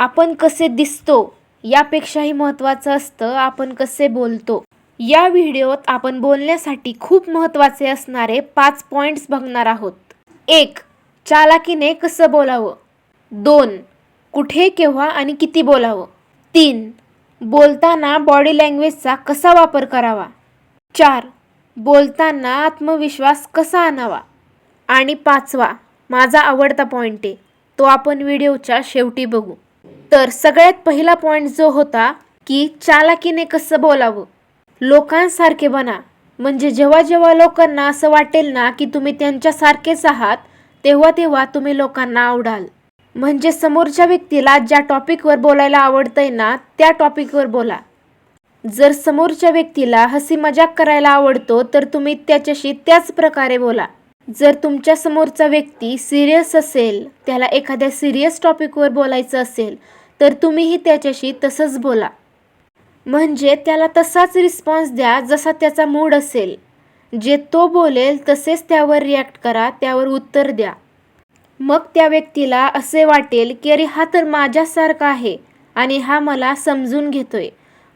आपण कसे दिसतो यापेक्षाही महत्त्वाचं असतं आपण कसे बोलतो. या व्हिडिओत आपण बोलण्यासाठी खूप महत्त्वाचे असणारे 5 पॉइंट्स बघणार आहोत. 1. चालाकीने कसं बोलावं. 2. कुठे, केव्हा आणि किती बोलावं. 3. बोलताना बॉडी लँग्वेजचा कसा वापर करावा. 4. बोलताना आत्मविश्वास कसा आणावा. आणि 5वा माझा आवडता पॉइंट आहे, तो आपण व्हिडिओच्या शेवटी बघू. तर सगळ्यात पहिला पॉइंट जो होता की चालाकीने कसं बोलावं. लोकांसारखे बना. म्हणजे जेव्हा जेव्हा लोकांना असं वाटेल ना की तुम्ही त्यांच्यासारखेच आहात, तेव्हा तेव्हा तुम्ही लोकांना आवडाल. म्हणजे समोरच्या व्यक्तीला ज्या टॉपिकवर बोलायला आवडतंय ना, त्या टॉपिकवर बोला. जर समोरच्या व्यक्तीला हसी मजाक करायला आवडतो तर तुम्ही त्याच्याशी त्याच प्रकारे बोला. जर तुमच्या समोरचा व्यक्ती सिरियस असेल, त्याला एखाद्या सिरियस टॉपिकवर बोलायचं असेल, तर तुम्हीही त्याच्याशी तसंच बोला. म्हणजे त्याला तसाच रिस्पॉन्स द्या जसा त्याचा मूड असेल. जे तो बोलेल तसेच त्यावर रिॲक्ट करा, त्यावर उत्तर द्या. मग त्या व्यक्तीला असे वाटेल की अरे हा तर माझ्यासारखा आहे आणि हा मला समजून घेतोय,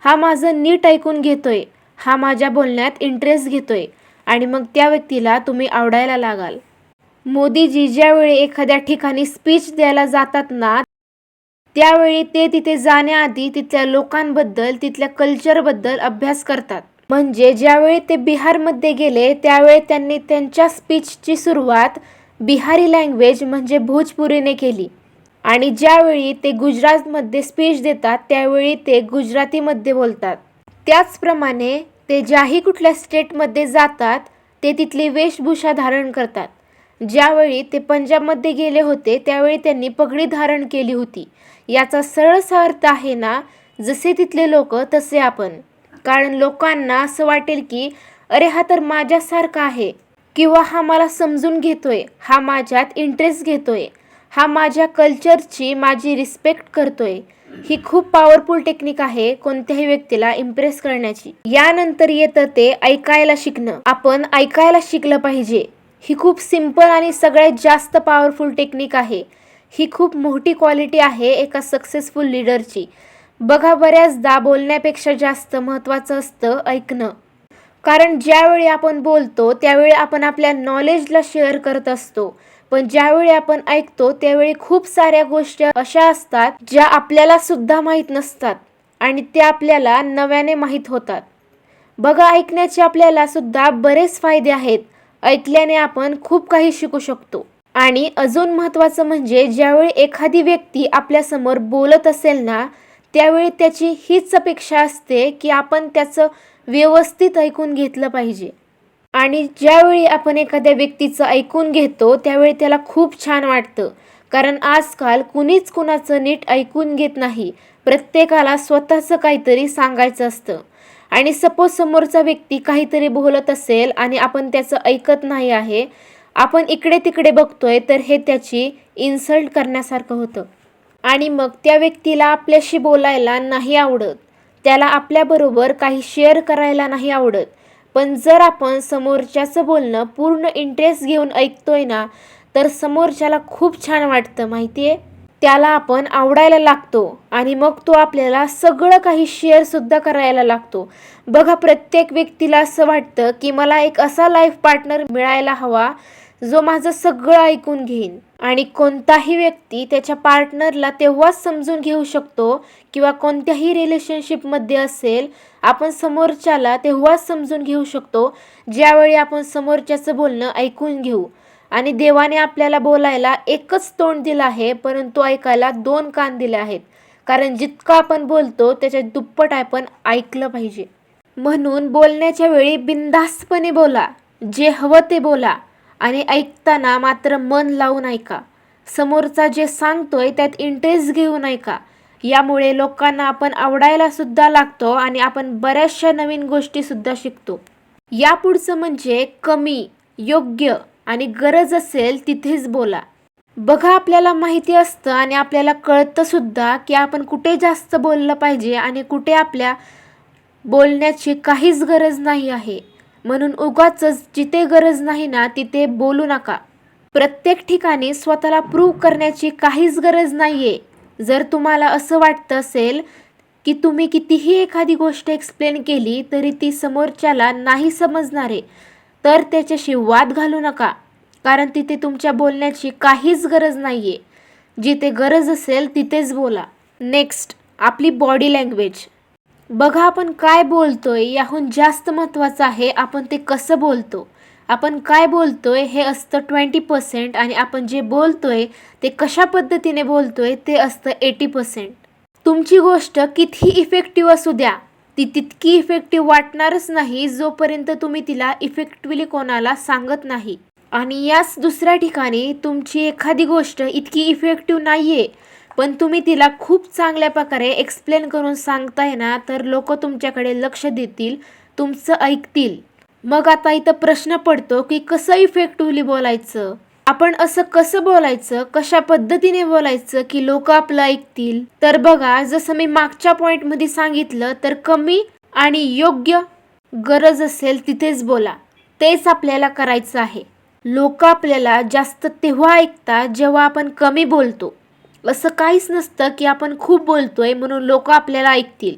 हा माझं नीट ऐकून घेतोय, हा माझ्या बोलण्यात इंटरेस्ट घेतोय आणि मग त्या व्यक्तीला तुम्ही आवडायला लागाल. मोदीजी ज्यावेळी एखाद्या ठिकाणी स्पीच द्यायला जातात ना, त्यावेळी ते तिथे जाण्याआधी तिथल्या लोकांबद्दल, तिथल्या कल्चरबद्दल अभ्यास करतात. म्हणजे ज्यावेळी ते बिहारमध्ये गेले त्यावेळी त्यांनी त्यांच्या स्पीचची सुरुवात बिहारी लँग्वेज म्हणजे भोजपुरीने केली. आणि ज्यावेळी ते गुजरातमध्ये स्पीच देतात त्यावेळी ते गुजरातीमध्ये बोलतात. त्याचप्रमाणे ते ज्याही कुठल्या स्टेटमध्ये जातात ते तिथली वेशभूषा धारण करतात. ज्यावेळी ते पंजाबमध्ये गेले होते त्यावेळी त्यांनी पगडी धारण केली होती. याचा सरळसा अर्थ आहे ना, जसे तिथले लोक तसे आपण. कारण लोकांना असं वाटेल की अरे हा तर माझ्यासारखा आहे, किंवा हा मला समजून घेतोय, हा माझ्यात इंटरेस्ट घेतोय, हा माझ्या कल्चरची माझी रिस्पेक्ट करतोय. ही खूप पॉवरफुल टेक्निक आहे कोणत्याही व्यक्तीला इम्प्रेस करण्याची. यानंतर येतं ते ऐकायला शिकणं. आपण ऐकायला शिकलं पाहिजे. ही खूप सिंपल आणि सगळ्यात जास्त पॉवरफुल टेक्निक आहे. ही खूप मोठी क्वालिटी आहे एका सक्सेसफुल लीडरची. बघा, बऱ्याचदा बोलण्यापेक्षा जास्त महत्त्वाचं असतं ऐकणं. कारण ज्यावेळी आपण बोलतो त्यावेळी आपण आपल्या नॉलेजला शेअर करत असतो, पण ज्यावेळी आपण ऐकतो त्यावेळी खूप साऱ्या गोष्टी अशा असतात ज्या आपल्याला सुद्धा माहीत नसतात आणि त्या आपल्याला नव्याने माहीत होतात. बघा, ऐकण्याचे आपल्याला सुद्धा बरेच फायदे आहेत. ऐकल्याने आपण खूप काही शिकू शकतो. आणि अजून महत्त्वाचं म्हणजे ज्यावेळी एखादी व्यक्ती आपल्यासमोर बोलत असेल ना, त्यावेळी त्याची हीच अपेक्षा असते की आपण त्याचं व्यवस्थित ऐकून घेतलं पाहिजे. आणि ज्यावेळी आपण एखाद्या व्यक्तीचं ऐकून घेतो त्यावेळी त्याला खूप छान वाटतं. कारण आजकाल कुणीच कुणाचं नीट ऐकून घेत नाही. प्रत्येकाला स्वतःचं काहीतरी सांगायचं असतं. आणि सपोज समोरचा व्यक्ती काहीतरी बोलत असेल आणि आपण त्याचं ऐकत नाही आहे, आपण इकडे तिकडे बघतोय, तर हे त्याची इन्सल्ट करण्यासारखं होतं. आणि मग त्या व्यक्तीला आपल्याशी बोलायला नाही आवडत, त्याला आपल्याबरोबर काही शेअर करायला नाही आवडत. पण जर आपण समोरच्याचं बोलणं पूर्ण इंटरेस्ट घेऊन ऐकतोय ना, तर समोरच्याला खूप छान वाटतं माहिती आहे. त्याला आपण आवडायला लागतो आणि मग तो आपल्याला सगळं काही शेअरसुद्धा करायला लागतो. बघा, प्रत्येक व्यक्तीला असं वाटतं की मला एक असा लाईफ पार्टनर मिळायला हवा जो माझं सगळं ऐकून घेईन. आणि कोणताही व्यक्ती त्याच्या पार्टनरला तेव्हाच समजून घेऊ शकतो, किंवा कोणत्याही रिलेशनशिपमध्ये असेल, आपण समोरच्याला तेव्हाच समजून घेऊ शकतो ज्यावेळी आपण समोरच्याचं बोलणं ऐकून घेऊ. आणि देवाने आपल्याला बोलायला एकच तोंड दिलं आहे, परंतु ऐकायला 2 कान दिले आहेत. कारण जितकं आपण बोलतो त्याच्या दुप्पट आपण ऐकलं पाहिजे. म्हणून बोलण्याच्या वेळी बिनधास्तपणे बोला, जे हवं ते बोला आणि ऐकताना मात्र मन लावून ऐका. समोरचा जे सांगतोय त्यात इंटरेस्ट घेऊन ऐका. यामुळे लोकांना आपण आवडायला सुद्धा लागतो आणि आपण बऱ्याचशा नवीन गोष्टीसुद्धा शिकतो. यापुढचं म्हणजे कमी, योग्य आणि गरज असेल तिथेच बोला. बघा, आपल्याला माहिती असतं आणि आपल्याला कळतं सुद्धा की आपण कुठे जास्त बोललं पाहिजे आणि कुठे आपल्या बोलण्याची काहीच गरज नाही आहे. म्हणून उगाचच जिथे गरज नाही ना तिथे बोलू नका. प्रत्येक ठिकाणी स्वतःला प्रूव्ह करण्याची काहीच गरज नाहीये. जर तुम्हाला असं वाटतं असेल की तुम्ही कितीही एखादी गोष्ट एक्सप्लेन केली तरी ती समोरच्याला नाही समजणार आहे, तर त्याच्याशी वाद घालू नका, कारण तिथे तुमच्या बोलण्याची काहीच गरज नाही आहे. जिथे गरज असेल तिथेच बोला. नेक्स्ट, आपली बॉडी लँग्वेज. बघा, आपण काय बोलतोय याहून जास्त महत्त्वाचं आहे आपण ते कसं बोलतो. आपण काय बोलतोय हे असतं 20% आणि आपण जे बोलतोय ते कशा पद्धतीने बोलतोय ते असतं 80%. तुमची गोष्ट कितीही इफेक्टिव्ह असू द्या, ती तितकी इफेक्टिव्ह वाटणारच नाही जोपर्यंत तुम्ही तिला इफेक्टिव्हली कोणाला सांगत नाही. आणि याच दुसऱ्या ठिकाणी तुमची एखादी गोष्ट इतकी इफेक्टिव्ह नाही आहे, पण तुम्ही तिला खूप चांगल्या प्रकारे एक्सप्लेन करून सांगताय ना, तर लोक तुमच्याकडे लक्ष देतील, तुमचं ऐकतील. मग आता इथं प्रश्न पडतो की कसं इफेक्टिव्हली बोलायचं. आपण असं कसं बोलायचं, कशा पद्धतीने बोलायचं की लोक आपलं ऐकतील. तर बघा, जसं मी मागच्या पॉईंटमध्ये सांगितलं, तर कमी आणि योग्य गरज असेल तिथेच बोला. तेच आपल्याला करायचं आहे. लोक आपल्याला जास्त तेव्हा ऐकतात जेव्हा आपण कमी बोलतो. असं काहीच नसतं की आपण खूप बोलतोय म्हणून लोक आपल्याला ऐकतील.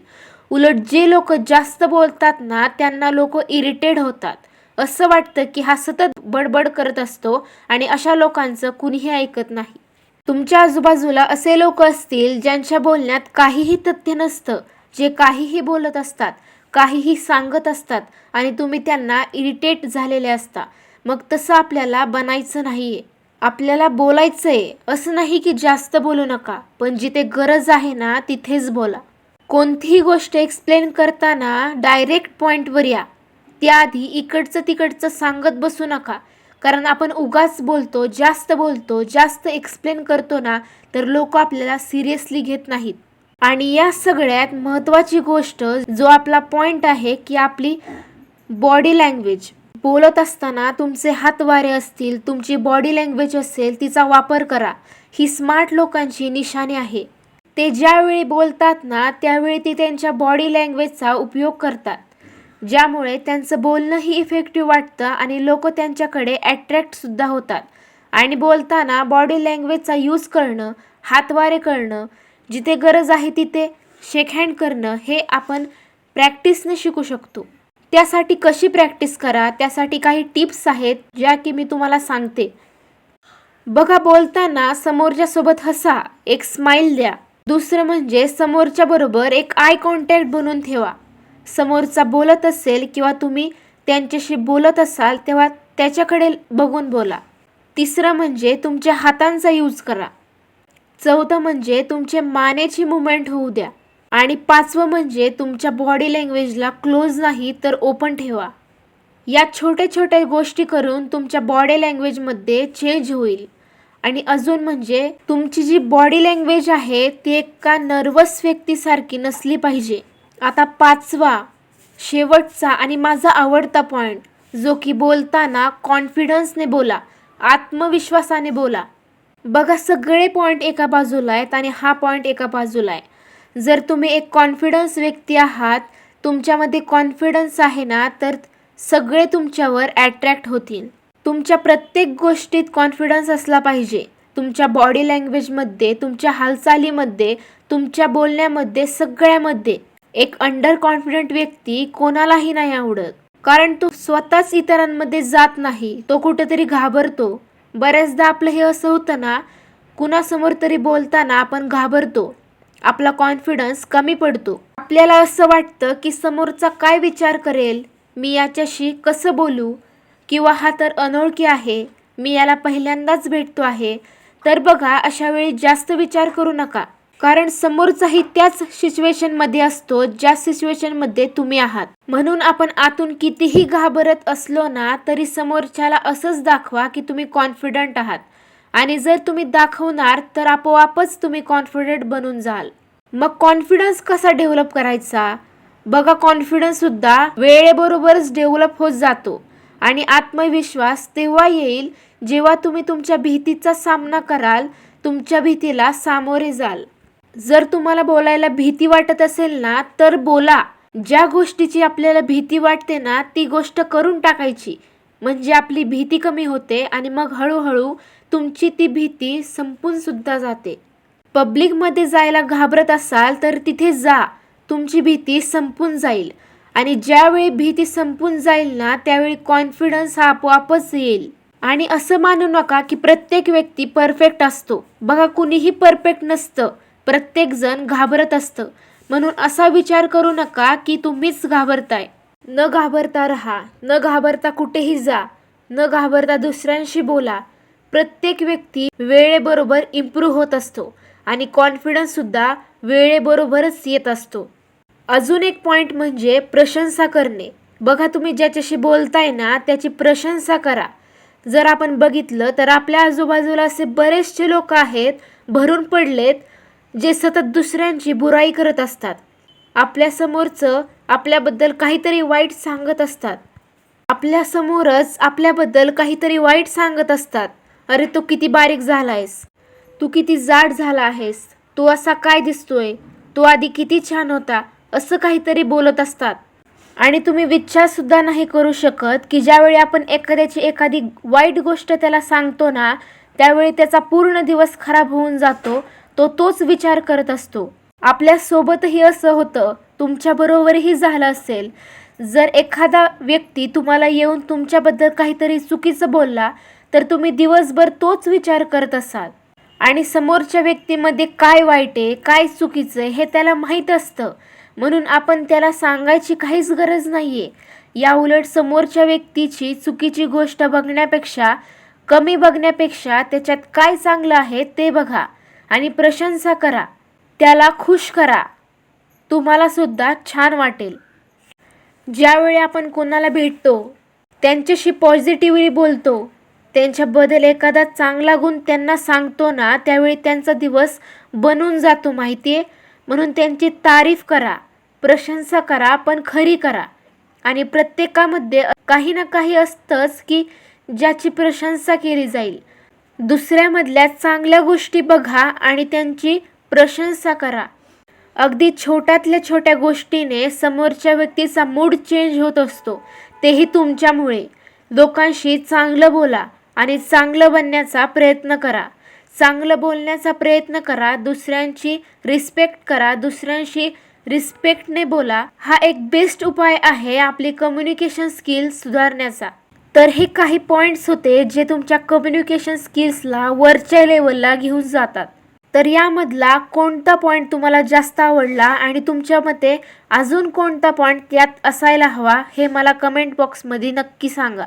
उलट जे लोक जास्त बोलतात ना, त्यांना लोक इरिटेट होतात. असं वाटतं की हा सतत बडबड करत असतो आणि अशा लोकांचं कुणीही ऐकत नाही. तुमच्या आजूबाजूला असे लोक असतील ज्यांच्या बोलण्यात काहीही तथ्य नसतं, जे काहीही बोलत असतात, काहीही सांगत असतात आणि तुम्ही त्यांना इरिटेट झालेले असता. मग तसं आपल्याला बनायचं नाही आहे. आपल्याला बोलायचं आहे. असं नाही की जास्त बोलू नका, पण जिथे गरज आहे ना तिथेच बोला. कोणतीही गोष्ट एक्सप्लेन करताना डायरेक्ट पॉईंटवर या. त्याआधी इकडचं तिकडचं सांगत बसू नका, कारण आपण उगाच बोलतो, जास्त एक्सप्लेन करतो ना, तर लोक आपल्याला सिरियसली घेत नाहीत. आणि या सगळ्यात महत्त्वाची गोष्ट जो आपला पॉईंट आहे की आपली बॉडी लँग्वेज. बोलत असताना तुमचे हात वारे असतील, तुमची बॉडी लँग्वेज असेल, तिचा वापर करा. ही स्मार्ट लोकांची निशाणी आहे. ते ज्यावेळी बोलतात ना, त्यावेळी ते त्यांच्या बॉडी लँग्वेजचा उपयोग करतात, ज्यामुळे त्यांचं बोलणंही इफेक्टिव्ह वाटतं आणि लोक त्यांच्याकडे अट्रॅक्टसुद्धा होतात. आणि बोलताना बॉडी लँग्वेजचा यूज करणं, हातवारे करणं, जिथे गरज आहे तिथे शेक हँड करणं, हे आपण प्रॅक्टिसने शिकू शकतो. त्यासाठी कशी प्रॅक्टिस करा, त्यासाठी काही टिप्स आहेत ज्या की मी तुम्हाला सांगते. बघा, बोलताना समोरच्यासोबत हसा, एक स्माईल द्या. दुसरं म्हणजे समोरच्या बरोबर एक आय कॉन्टॅक्ट बनवून ठेवा. समोरचा बोलत असेल किंवा तुम्ही त्यांच्याशी बोलत असाल तेव्हा त्याच्याकडे बघून बोला. तिसरं म्हणजे तुमच्या हातांचा यूज करा. चौथं म्हणजे तुमचे मानेची मुवमेंट होऊ द्या. आणि पाचवं म्हणजे तुमच्या बॉडी लँग्वेजला क्लोज नाही तर ओपन ठेवा. या छोट्या छोट्या गोष्टी करून तुमच्या बॉडी लँग्वेजमध्ये चेंज होईल. आणि अजून म्हणजे तुमची जी बॉडी लँग्वेज आहे ती एका नर्वस व्यक्तीसारखी नसली पाहिजे. आता पाचवा, शेवटचा आणि माझा आवडता पॉईंट, जो की बोलताना कॉन्फिडन्सने बोला, आत्मविश्वासाने बोला. बघा, सगळे पॉईंट एका बाजूला आहेत आणि हा पॉईंट एका बाजूला आहे. जर तुम्ही एक कॉन्फिडन्स व्यक्ती आहात, तुमच्यामध्ये कॉन्फिडन्स आहे ना, तर सगळे तुमच्यावर अट्रॅक्ट होतील. तुमच्या प्रत्येक गोष्टीत कॉन्फिडन्स असला पाहिजे. तुमच्या बॉडी लँग्वेजमध्ये, तुमच्या हालचालीमध्ये, तुमच्या बोलण्यामध्ये, सगळ्यामध्ये. एक अंडर कॉन्फिडंट व्यक्ती कोणालाही नाही आवडत, कारण तो स्वतःच इतरांमध्ये जात नाही, तो कुठेतरी घाबरतो. बऱ्याचदा आपलं हे असं होतं ना, कुणासमोर तरी बोलताना आपण घाबरतो, आपला कॉन्फिडन्स कमी पडतो. आपल्याला असं वाटतं की समोरचा काय विचार करेल, मी याच्याशी कसं बोलू, किंवा हा तर अनोळखी आहे, मी याला पहिल्यांदाच भेटतो आहे. तर बघा, अशा वेळी जास्त विचार करू नका, कारण समोरचाही त्याच सिच्युएशनमध्ये असतो ज्या सिच्युएशनमध्ये तुम्ही आहात. म्हणून आपण आतून कितीही घाबरत असलो ना, तरी समोरच्याला असंच दाखवा की तुम्ही कॉन्फिडंट आहात. आणि जर तुम्ही दाखवणार तर आपोआपच तुम्ही कॉन्फिडंट बनून जाल. मग कॉन्फिडन्स कसा डेव्हलप करायचा? बघा, कॉन्फिडन्ससुद्धा वेळेबरोबरच डेव्हलप होत जातो. आणि आत्मविश्वास तेव्हा येईल जेव्हा तुम्ही तुमच्या भीतीचा सामना कराल, तुमच्या भीतीला सामोरे जाल. जर तुम्हाला बोलायला भीती वाटत असेल ना, तर बोला. ज्या गोष्टीची आपल्याला भीती वाटते ना, ती गोष्ट करून टाकायची, म्हणजे आपली भीती कमी होते आणि मग हळूहळू तुमची ती भीती संपून सुद्धा जाते. पब्लिकमध्ये जायला घाबरत असाल तर तिथे जा, तुमची भीती संपून जाईल. आणि ज्यावेळी भीती संपून जाईल ना, त्यावेळी कॉन्फिडन्स हा आपोआपच येईल. आणि असं मानू नका की प्रत्येक व्यक्ती परफेक्ट असतो. बघा, कुणीही परफेक्ट नसतं, प्रत्येकजण घाबरत असतं. म्हणून असा विचार करू नका की तुम्हीच घाबरताय. न घाबरता राहा, न घाबरता कुठेही जा, न घाबरता दुसऱ्यांशी बोला. प्रत्येक व्यक्ती वेळेबरोबर इम्प्रूव्ह होत असतो आणि कॉन्फिडन्स सुद्धा वेळेबरोबरच येत असतो. अजून एक पॉईंट म्हणजे प्रशंसा करणे. बघा, तुम्ही ज्याच्याशी बोलताय ना त्याची प्रशंसा करा. जर आपण बघितलं तर आपल्या आजूबाजूला असे बरेचसे लोक आहेत, भरून पडलेत, जे सतत दुसऱ्यांची बुराई करत असतात. आपल्यासमोरचं आपल्याबद्दल काहीतरी वाईट सांगत असतात. आपल्यासमोरच आपल्याबद्दल काहीतरी वाईट सांगत असतात. अरे, तू किती बारीक झाला आहेस, तू किती जाड झाला आहेस, तू असा काय दिसतोय, तू आधी किती छान होता, असं काहीतरी बोलत असतात. आणि तुम्ही विचारसुद्धा नाही करू शकत की ज्यावेळी आपण एखाद्याची एखादी वाईट गोष्ट त्याला सांगतो ना, त्यावेळी त्याचा पूर्ण दिवस खराब होऊन जातो. तो तोच विचार करत असतो. आपल्यासोबतही असं होतं, तुमच्याबरोबरही झालं असेल. जर एखादा व्यक्ती तुम्हाला येऊन तुमच्याबद्दल काहीतरी चुकीचं बोलला तर तुम्ही दिवसभर तोच विचार करत असाल. आणि समोरच्या व्यक्तीमध्ये काय वाईट आहे, काय चुकीचं आहे हे त्याला माहीत असतं. म्हणून आपण त्याला सांगायची काहीच गरज नाही आहे. या उलट समोरच्या व्यक्तीची चुकीची गोष्ट बघण्यापेक्षा, कमी बघण्यापेक्षा त्याच्यात काय चांगलं आहे ते बघा आणि प्रशंसा करा, त्याला खुश करा. तुम्हाला सुद्धा छान वाटेल. ज्यावेळी आपण कोणाला भेटतो, त्यांच्याशी पॉझिटिव्हली बोलतो, त्यांच्याबद्दल एखादा चांगला गुण त्यांना सांगतो ना, त्यावेळी त्यांचा दिवस बनून जातो माहिती आहे. म्हणून त्यांची तारीफ करा, प्रशंसा करा, पण खरी करा. आणि प्रत्येकामध्ये काही ना काही असतंच की ज्याची प्रशंसा केली जाईल. दुसऱ्यामधल्या चांगल्या गोष्टी बघा आणि त्यांची प्रशंसा करा. अगदी छोट्यातल्या छोट्या गोष्टीने समोरच्या व्यक्तीचा मूड चेंज होत असतो, तेही तुमच्यामुळे. लोकांशी चांगलं बोला आणि चांगलं बनण्याचा प्रयत्न करा. चांगलं बोलण्याचा प्रयत्न करा, दुसऱ्यांची रिस्पेक्ट करा, दुसऱ्यांशी रिस्पेक्टने बोला. हा एक बेस्ट उपाय आहे आपली कम्युनिकेशन स्किल्स सुधारण्याचा. तर हे काही पॉईंट्स होते जे तुमच्या कम्युनिकेशन स्किल्सला वरच्या लेवलला घेऊन जातात. तर यामधला कोणता पॉईंट तुम्हाला जास्त आवडला आणि तुमच्या मते अजून कोणता पॉईंट यात असायला हवा हे मला कमेंट बॉक्समध्ये नक्की सांगा.